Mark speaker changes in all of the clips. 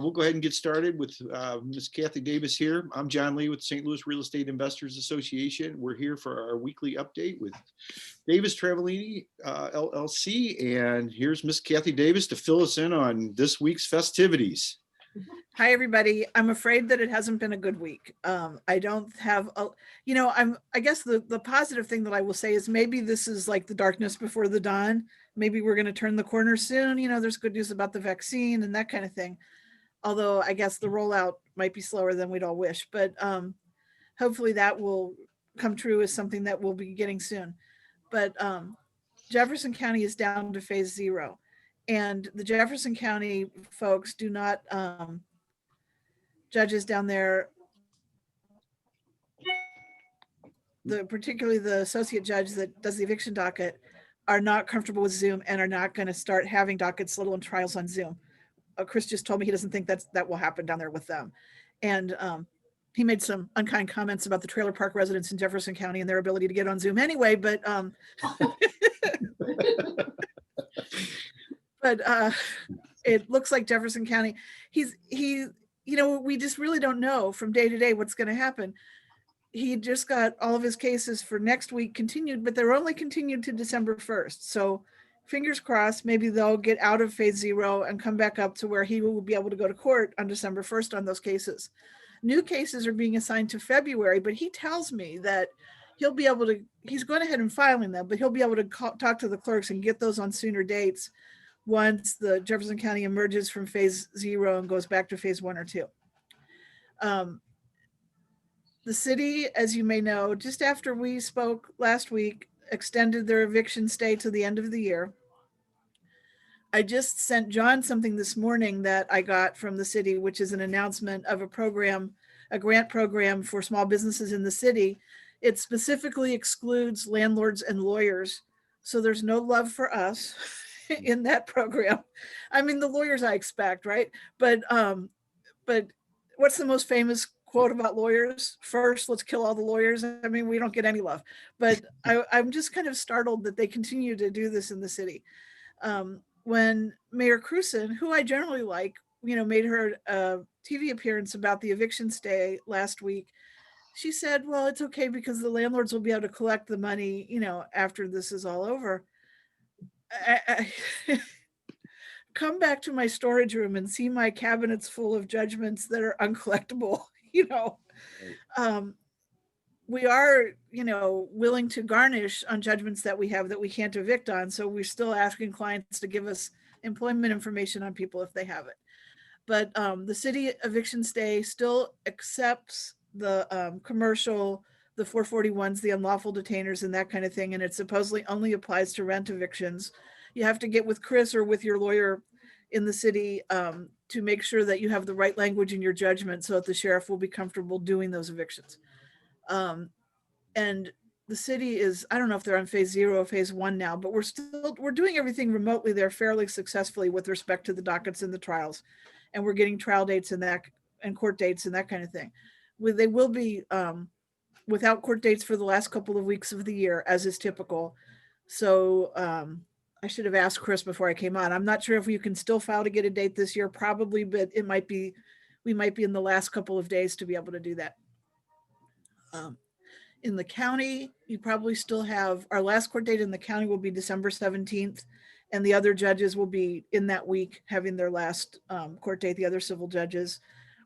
Speaker 1: We'll go ahead and get started with Ms. Kathy Davis here. I'm John Lee with St. Louis Real Estate Investors Association. We're here for our weekly update with Davis Travellini LLC. And here's Ms. Kathy Davis to fill us in on this week's festivities.
Speaker 2: Hi, everybody. I'm afraid that it hasn't been a good week. I don't have, I guess the positive thing that I will say is maybe this is like the darkness before the dawn. Maybe we're going to turn the corner soon. There's good news about the vaccine and that kind of thing. Although I guess the rollout might be slower than we'd all wish, but hopefully that will come true as something that we'll be getting soon. But Jefferson County is down to phase 0. And the Jefferson County folks do not, judges down there, particularly the associate judge that does the eviction docket, are not comfortable with Zoom and are not going to start having dockets, let alone trials on Zoom. Chris just told me he doesn't think that will happen down there with them. And he made some unkind comments about the trailer park residents in Jefferson County and their ability to get on Zoom anyway, but it looks like Jefferson County, we just really don't know from day to day what's going to happen. He just got all of his cases for next week continued, but they're only continued to December 1st. So fingers crossed, maybe they'll get out of phase 0 and come back up to where he will be able to go to court on December 1st on those cases. New cases are being assigned to February, but he tells me that he's going ahead and filing them, but he'll be able to talk to the clerks and get those on sooner dates once the Jefferson County emerges from phase 0 and goes back to phase 1 or 2. The city, as you may know, just after we spoke last week, extended their eviction stay to the end of the year. I just sent John something this morning that I got from the city, which is an announcement of a grant program for small businesses in the city. It specifically excludes landlords and lawyers. So there's no love for us in that program. I mean, the lawyers I expect, right? But what's the most famous quote about lawyers? First, let's kill all the lawyers. I mean, we don't get any love, but I'm just kind of startled that they continue to do this in the city. When Mayor Cruson, who I generally like, made her TV appearance about the eviction stay last week, she said, well, it's okay because the landlords will be able to collect the money, after this is all over. I come back to my storage room and see my cabinets full of judgments that are uncollectible. We are, willing to garnish on judgments that we have that we can't evict on. So we're still asking clients to give us employment information on people if they have it. But the city eviction stay still accepts the commercial, the 441s, the unlawful detainers and that kind of thing. And it supposedly only applies to rent evictions. You have to get with Chris or with your lawyer in the city to make sure that you have the right language in your judgment so that the sheriff will be comfortable doing those evictions. And the city is, I don't know if they're on phase 0 or phase 1 now, but we're doing everything remotely there fairly successfully with respect to the dockets and the trials. And we're getting trial dates and court dates and that kind of thing. They will be without court dates for the last couple of weeks of the year, as is typical. So I should have asked Chris before I came on. I'm not sure if you can still file to get a date this year, probably, but we might be in the last couple of days to be able to do that. In the county, you probably still have, our last court date in the county will be December 17th, and the other judges will be in that week having their last court date. The other civil judges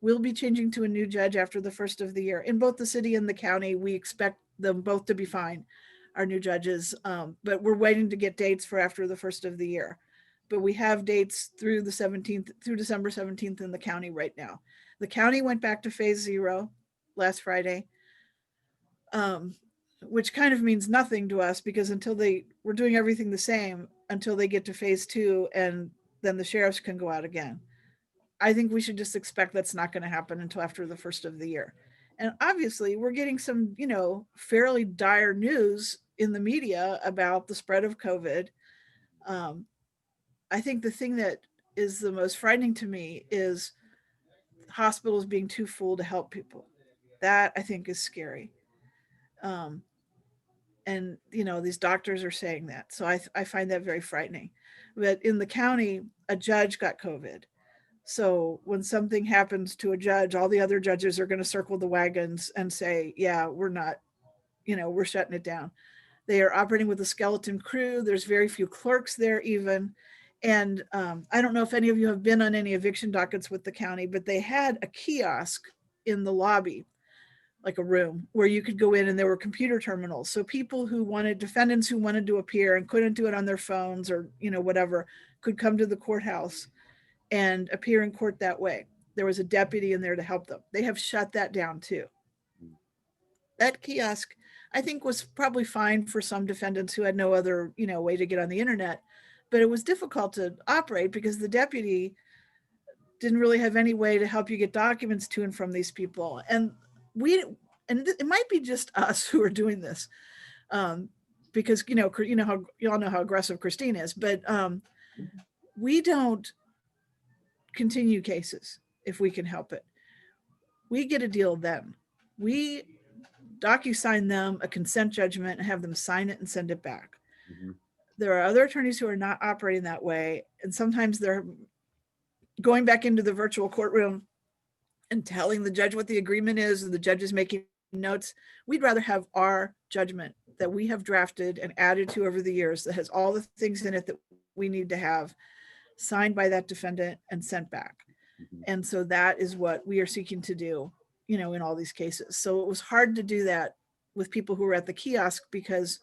Speaker 2: will be changing to a new judge after the first of the year. In both the city and the county, we expect them both to be fine, our new judges, but we're waiting to get dates for after the first of the year. But we have dates through the 17th, through December 17th in the county right now. The county went back to phase 0 last Friday, which kind of means nothing to us because we're doing everything the same until they get to phase 2 and then the sheriffs can go out again. I think we should just expect that's not going to happen until after the first of the year. And obviously we're getting some, fairly dire news in the media about the spread of COVID. I think the thing that is the most frightening to me is hospitals being too full to help people. That I think is scary. And these doctors are saying that. So I find that very frightening. But in the county, a judge got COVID. So when something happens to a judge, all the other judges are going to circle the wagons and say, yeah, we're not, we're shutting it down. They are operating with a skeleton crew. There's very few clerks there even. And I don't know if any of you have been on any eviction dockets with the county, but they had a kiosk in the lobby, like a room where you could go in, and there were computer terminals. So people who wanted, defendants who wanted to appear and couldn't do it on their phones or, whatever, could come to the courthouse and appear in court that way. There was a deputy in there to help them. They have shut that down too. That kiosk, I think, was probably fine for some defendants who had no other, way to get on the internet, but it was difficult to operate because the deputy didn't really have any way to help you get documents to and from these people. And it might be just us who are doing this, because how you all know how aggressive Christine is, but we don't continue cases if we can help it. We get a deal then. We docu-sign them a consent judgment and have them sign it and send it back. Mm-hmm. There are other attorneys who are not operating that way, and sometimes they're going back into the virtual courtroom and telling the judge what the agreement is, and the judge is making notes. We'd rather have our judgment that we have drafted and added to over the years that has all the things in it that we need to have signed by that defendant and sent back. Mm-hmm. And so that is what we are seeking to do, in all these cases. So it was hard to do that with people who were at the kiosk because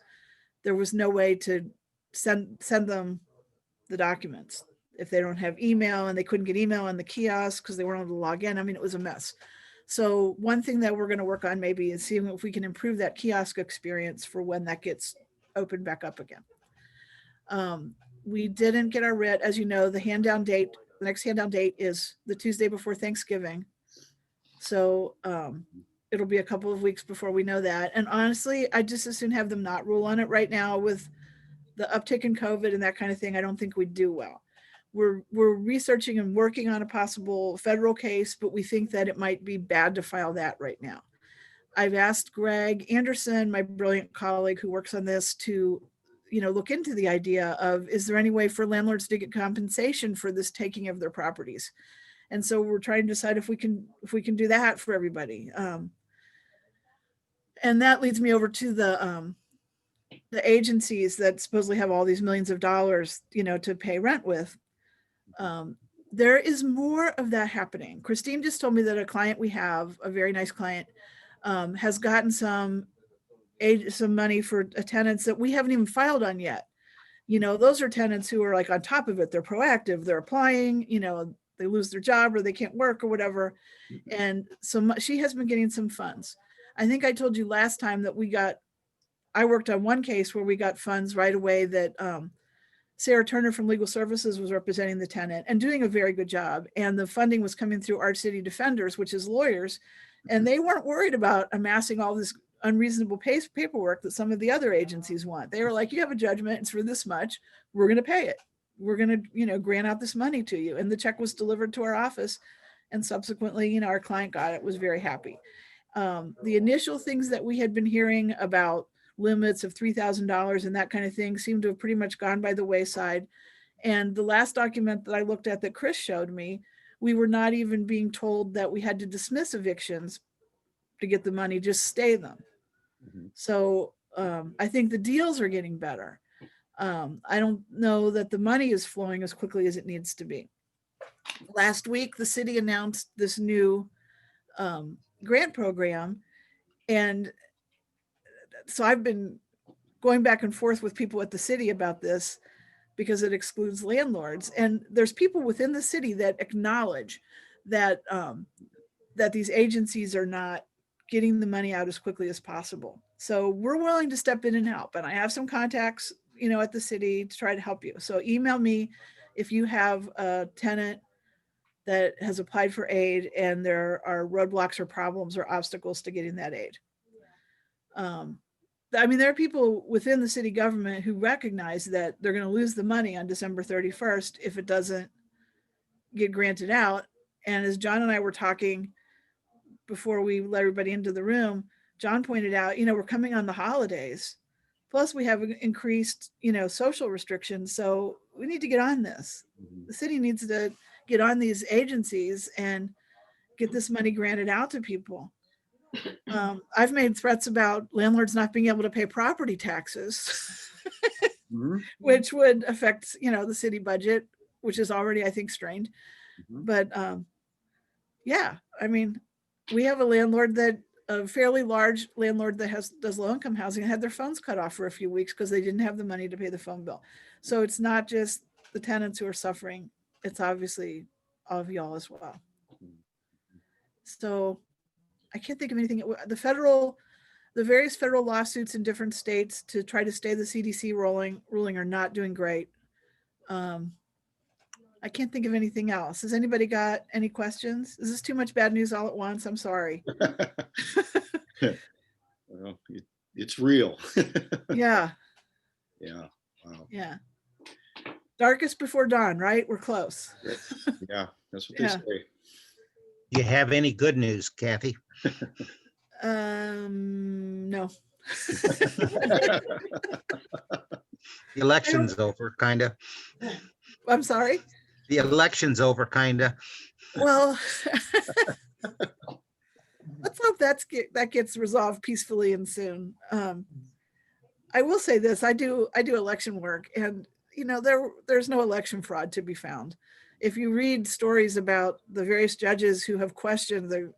Speaker 2: there was no way to send them the documents if they don't have email, and they couldn't get email on the kiosk because they weren't able to log in. I mean, it was a mess. So one thing that we're going to work on maybe is seeing if we can improve that kiosk experience for when that gets opened back up again. We didn't get our writ. As you know, the next hand down date is the Tuesday before Thanksgiving. So it'll be a couple of weeks before we know that. And honestly, I just as soon have them not rule on it right now with the uptick in COVID and that kind of thing. I don't think we'd do well. We're researching and working on a possible federal case, but we think that it might be bad to file that right now. I've asked Greg Anderson, my brilliant colleague who works on this, to look into the idea of, is there any way for landlords to get compensation for this taking of their properties? And so we're trying to decide if we can do that for everybody. And that leads me over to the agencies that supposedly have all these millions of dollars, to pay rent with. There is more of that happening. Christine just told me that a client we have, a very nice client, has gotten some money for tenants that we haven't even filed on yet. Those are tenants who are like on top of it. They're proactive. They're applying, they lose their job or they can't work or whatever. And so she has been getting some funds. I think I told you last time that I worked on one case where we got funds right away that Sarah Turner from Legal Services was representing the tenant and doing a very good job. And the funding was coming through Arch City Defenders, which is lawyers. And they weren't worried about amassing all this unreasonable paperwork that some of the other agencies want. They were like, you have a judgment, it's for this much, we're going to pay it. We're going to, grant out this money to you. And the check was delivered to our office. And subsequently, our client got it, was very happy. The initial things that we had been hearing about limits of $3,000 and that kind of thing seemed to have pretty much gone by the wayside. And the last document that I looked at that Chris showed me, we were not even being told that we had to dismiss evictions to get the money, just stay them. Mm-hmm. So I think the deals are getting better. I don't know that the money is flowing as quickly as it needs to be. Last week, the city announced this new grant program. And so I've been going back and forth with people at the city about this because it excludes landlords. And there's people within the city that acknowledge that that these agencies are not getting the money out as quickly as possible. So we're willing to step in and help. And I have some contacts, at the city to try to help you. So email me if you have a tenant that has applied for aid and there are roadblocks or problems or obstacles to getting that aid. There are people within the city government who recognize that they're going to lose the money on December 31st if it doesn't get granted out. And as John and I were talking before we let everybody into the room, John pointed out, we're coming on the holidays. Plus we have increased, social restrictions. So we need to get on this. Mm-hmm. The city needs to get on these agencies and get this money granted out to people. I've made threats about landlords not being able to pay property taxes,
Speaker 1: Mhm,
Speaker 2: which would affect, the city budget, which is already, I think, strained.
Speaker 1: mhm.
Speaker 2: But yeah, I mean, we have a fairly large landlord that does low income housing and had their phones cut off for a few weeks because they didn't have the money to pay the phone bill. So it's not just the tenants who are suffering. It's obviously all of y'all as well. So I can't think of anything. The various federal lawsuits in different states to try to stay the CDC ruling are not doing great. I can't think of anything else. Has anybody got any questions? Is this too much bad news all at once? I'm sorry.
Speaker 1: Well, it's real.
Speaker 2: Yeah.
Speaker 1: Yeah. Wow.
Speaker 2: Yeah. Darkest before dawn, right? We're close.
Speaker 1: Yeah, that's what they
Speaker 2: Yeah.
Speaker 1: say.
Speaker 3: Do you have any good news, Kathy?
Speaker 2: No.
Speaker 3: The election's over, kind of.
Speaker 2: I'm sorry.
Speaker 3: The election's over, kind of.
Speaker 2: Well, let's hope that gets resolved peacefully and soon. I will say this: I do election work, and there's no election fraud to be found. If you read stories about the various judges who have questioned the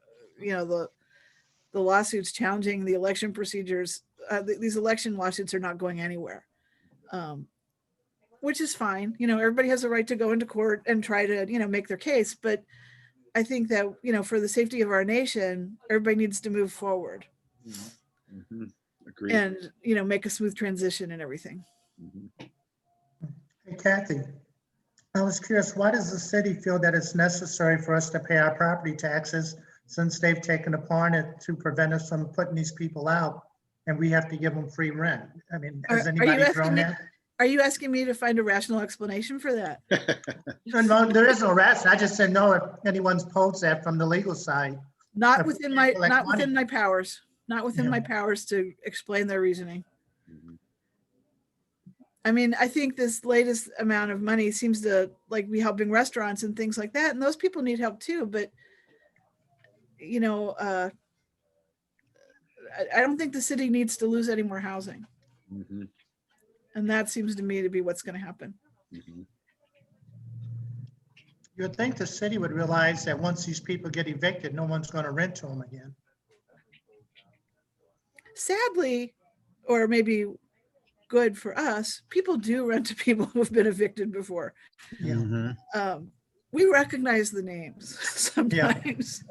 Speaker 2: lawsuits challenging the election procedures, these election lawsuits are not going anywhere, which is fine. Everybody has a right to go into court and try to make their case, but I think that for the safety of our nation, everybody needs to move forward.
Speaker 1: Mm-hmm. Agreed.
Speaker 2: And make a smooth transition and everything.
Speaker 1: Mm-hmm.
Speaker 4: Hey, Kathy, I was curious, why does the city feel that it's necessary for us to pay our property taxes since they've taken upon it to prevent us from putting these people out and we have to give them free rent? I mean, has anybody thrown that?
Speaker 2: Are you asking me to find a rational explanation for that?
Speaker 4: No, there is no rational. I just said no if anyone's posed that from the legal side.
Speaker 2: Not within my powers. Not within
Speaker 4: Yeah.
Speaker 2: my powers to explain their reasoning.
Speaker 1: Mm-hmm.
Speaker 2: I mean, I think this latest amount of money seems to be helping restaurants and things like that. And those people need help too. But, I don't think the city needs to lose any more housing.
Speaker 1: Mm-hmm.
Speaker 2: And that seems to me to be what's going to happen.
Speaker 1: Mm-hmm.
Speaker 4: You would think the city would realize that once these people get evicted, no one's going to rent to them again.
Speaker 2: Sadly, or maybe good for us, people do rent to people who have been evicted before.
Speaker 4: Yeah.
Speaker 3: Mm-hmm.
Speaker 2: We recognize the names sometimes.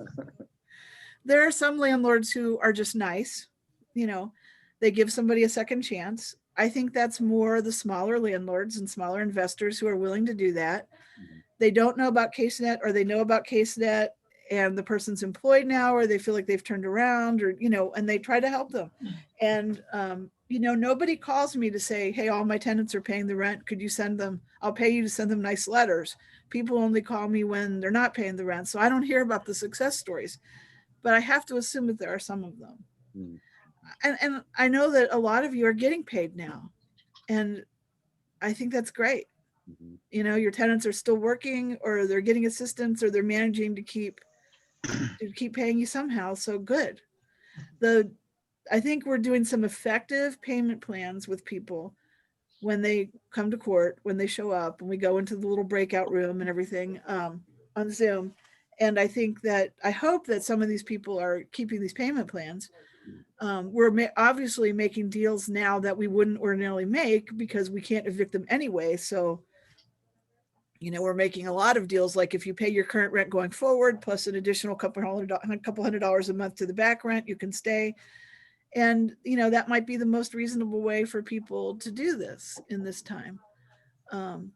Speaker 2: There are some landlords who are just nice. They give somebody a second chance. I think that's more the smaller landlords and smaller investors who are willing to do that. They don't know about CaseNet, or they know about CaseNet and the person's employed now, or they feel like they've turned around, or, and they try to help them. And, nobody calls me to say, hey, all my tenants are paying the rent. Could you send them? I'll pay you to send them nice letters. People only call me when they're not paying the rent. So I don't hear about the success stories, but I have to assume that there are some of them.
Speaker 1: Mm.
Speaker 2: And I know that a lot of you are getting paid now. And I think that's great.
Speaker 1: Mm-hmm.
Speaker 2: Your tenants are still working, or they're getting assistance, or they're managing to keep paying you somehow. So good. I think we're doing some effective payment plans with people when they come to court, when they show up, and we go into the little breakout room and everything on Zoom. And I hope that some of these people are keeping these payment plans. We're obviously making deals now that we wouldn't ordinarily make because we can't evict them anyway. So, we're making a lot of deals. Like if you pay your current rent going forward, plus an additional couple $100 a month to the back rent, you can stay. And, that might be the most reasonable way for people to do this in this time. And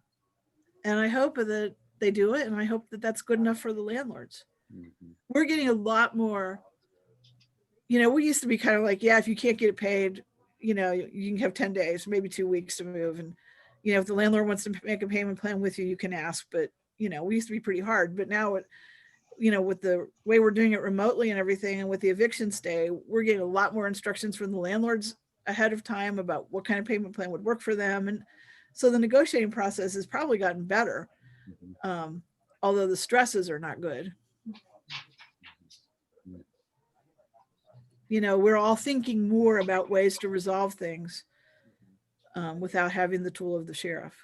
Speaker 2: I hope that they do it. And I hope that that's good enough for the landlords.
Speaker 1: Mm-hmm.
Speaker 2: We're getting a lot more. We used to be kind of like, yeah, if you can't get it paid, you can have 10 days, maybe 2 weeks to move. And, if the landlord wants to make a payment plan with you, you can ask. But, we used to be pretty hard. But now, with the way we're doing it remotely and everything, and with the eviction stay, we're getting a lot more instructions from the landlords ahead of time about what kind of payment plan would work for them. And so the negotiating process has probably gotten better.
Speaker 1: Mm-hmm.
Speaker 2: although the stresses are not good. You know, we're all thinking more about ways to resolve things without having the tool of the sheriff.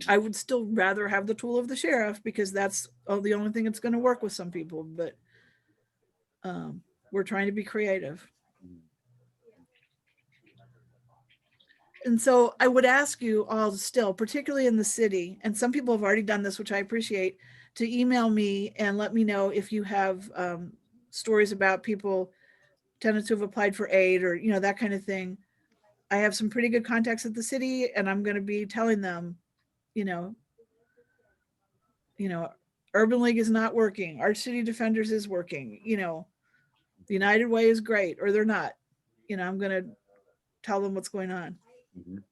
Speaker 2: I would still rather have the tool of the sheriff because that's the only thing that's going to work with some people, but we're trying to be creative. And so I would ask you all still, particularly in the city, and some people have already done this, which I appreciate, to email me and let me know if you have stories about people, tenants who have applied for aid or, you know, that kind of thing. I have some pretty good contacts at the city and I'm going to be telling them, you know, Urban League is not working. Our City Defenders is working, you know, the United Way is great or they're not. You know, I'm going to tell them what's going on.
Speaker 1: Mhm.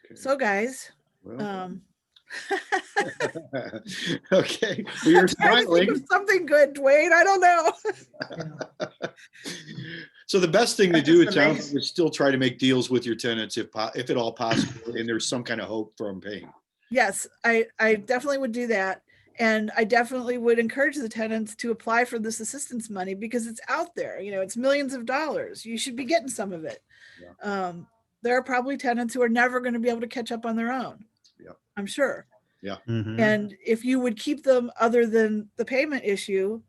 Speaker 1: Okay.
Speaker 2: So guys,
Speaker 1: Well, okay, well, you're
Speaker 2: I'm trying to think
Speaker 1: smiling.
Speaker 2: of something good, Dwayne. I don't know.
Speaker 4: Yeah.
Speaker 1: So the best thing to
Speaker 4: That's
Speaker 1: do,
Speaker 4: just
Speaker 1: it sounds
Speaker 4: amazing.
Speaker 1: like, is still try to make deals with your tenants if at all possible, and there's some kind of hope from paying.
Speaker 2: Yes, I definitely would do that. And I definitely would encourage the tenants to apply for this assistance money because it's out there. You know, it's millions of dollars. You should be getting some of it.
Speaker 1: Yeah.
Speaker 2: There are probably tenants who are never going to be able to catch up on their own.
Speaker 1: Yeah.
Speaker 2: I'm sure.
Speaker 3: Mhm.
Speaker 2: And if you would keep them other than the payment issue,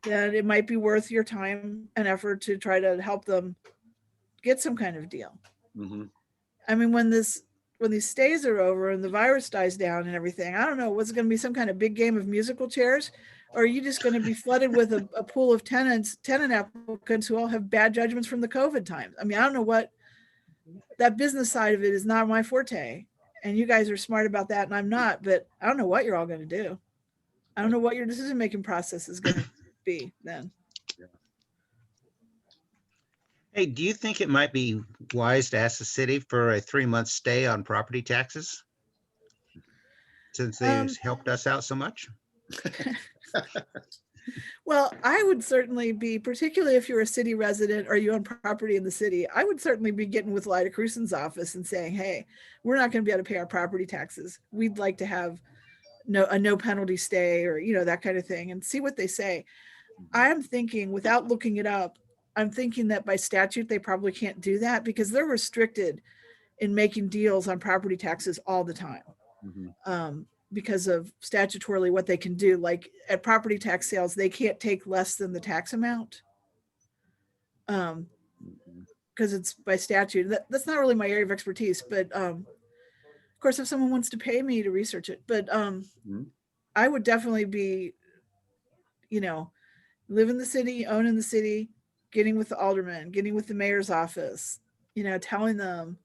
Speaker 2: then it might be worth your time and effort to try to help them get some kind of deal.
Speaker 1: Mhm.
Speaker 2: I mean, when these stays are over and the virus dies down and everything, I don't know, what's going to be some kind of big game of musical chairs? Or are you just going to be flooded with a pool of tenant applicants who all have bad judgments from the COVID times? I mean, I don't know what that business side of it is not my forte. And you guys are smart about that and I'm not, but I don't know what you're all going to do. I don't know what your decision-making process is going to be then.
Speaker 3: Hey, do you think it might be wise to ask the city for a 3-month stay on property taxes? Since they've helped us out so much?
Speaker 2: Well, I would certainly be, particularly if you're a city resident or you own property in the city, I would certainly be getting with Lyda Crusen's office and saying, hey, we're not going to be able to pay our property taxes. We'd like to have a no penalty stay or, you know, that kind of thing and see what they say. I'm thinking, without looking it up, I'm thinking that by statute, they probably can't do that because they're restricted in making deals on property taxes all the time.
Speaker 1: Mhm.
Speaker 2: Because of statutorily what they can do. Like at property tax sales, they can't take less than the tax amount.
Speaker 1: Mhm.
Speaker 2: Because it's by statute. That's not really my area of expertise, but of course, if someone wants to pay me to research it, but
Speaker 1: Mhm.
Speaker 2: I would definitely be, you know, live in the city, own in the city, getting with the alderman, getting with the mayor's office, you know, telling them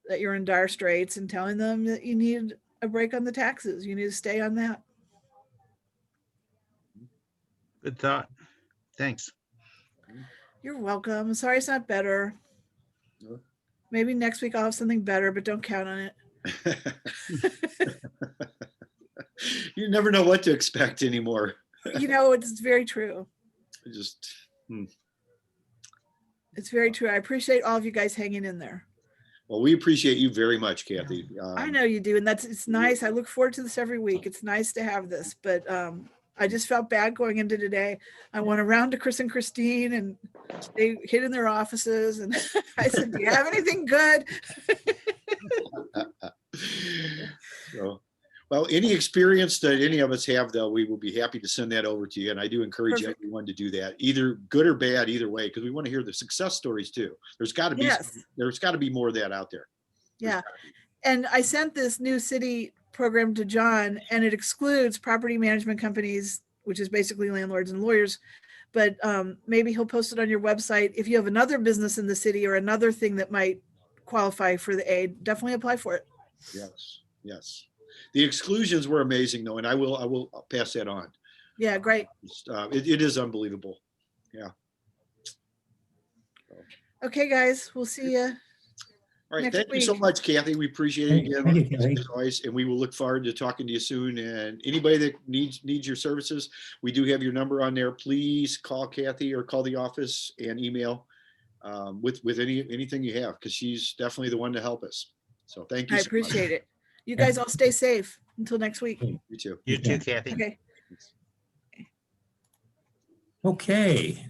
Speaker 2: that you're in dire straits and telling them that you need a break on the taxes. You need to stay on that.
Speaker 3: Good thought. Thanks.
Speaker 2: You're welcome. I'm sorry it's not better.
Speaker 1: No.
Speaker 2: Maybe next week I'll have something better, but don't count on it.
Speaker 1: You never know what to expect anymore.
Speaker 2: You know, it's very true.
Speaker 1: Just
Speaker 2: It's very true. I appreciate all of you guys hanging in there.
Speaker 1: well, we appreciate you very much, Kathy.
Speaker 2: I know you do. And it's nice. I look forward to this every week. It's nice to have this, but I just felt bad going into today. I went around to Chris and Christine and they hid in their offices. And I said, do you have anything good?
Speaker 1: So, well, any experience that any of us have, though, we will be happy to send that over to you. And I do encourage
Speaker 2: Perfect.
Speaker 1: everyone to do that, either good or bad, either way, because we want to hear the success stories too. There's got to be
Speaker 2: Yes.
Speaker 1: there's got to be more of that out there.
Speaker 2: Yeah. And I sent this new city program to John and it excludes property management companies, which is basically landlords and lawyers. But maybe he'll post it on your website. If you have another business in the city or another thing that might qualify for the aid, definitely apply for it.
Speaker 1: Yes, yes. The exclusions were amazing, though, and I will pass that on.
Speaker 2: Yeah, great.
Speaker 1: It is unbelievable. Yeah.
Speaker 2: Okay, guys, we'll see you.
Speaker 1: All right.
Speaker 2: Next
Speaker 1: Thank you so
Speaker 2: week.
Speaker 1: much, Kathy. We appreciate it again.
Speaker 5: Thank you, Kathy.
Speaker 1: as always, and we will look forward to talking to you soon. And anybody that needs your services, we do have your number on there. Please call Kathy or call the office and email with anything you have, because she's definitely the one to help us. So thank you.
Speaker 2: I
Speaker 1: so much.
Speaker 2: appreciate it. You guys all stay safe until next week.
Speaker 1: You too.
Speaker 3: You too, Kathy.
Speaker 2: Okay.
Speaker 5: Okay.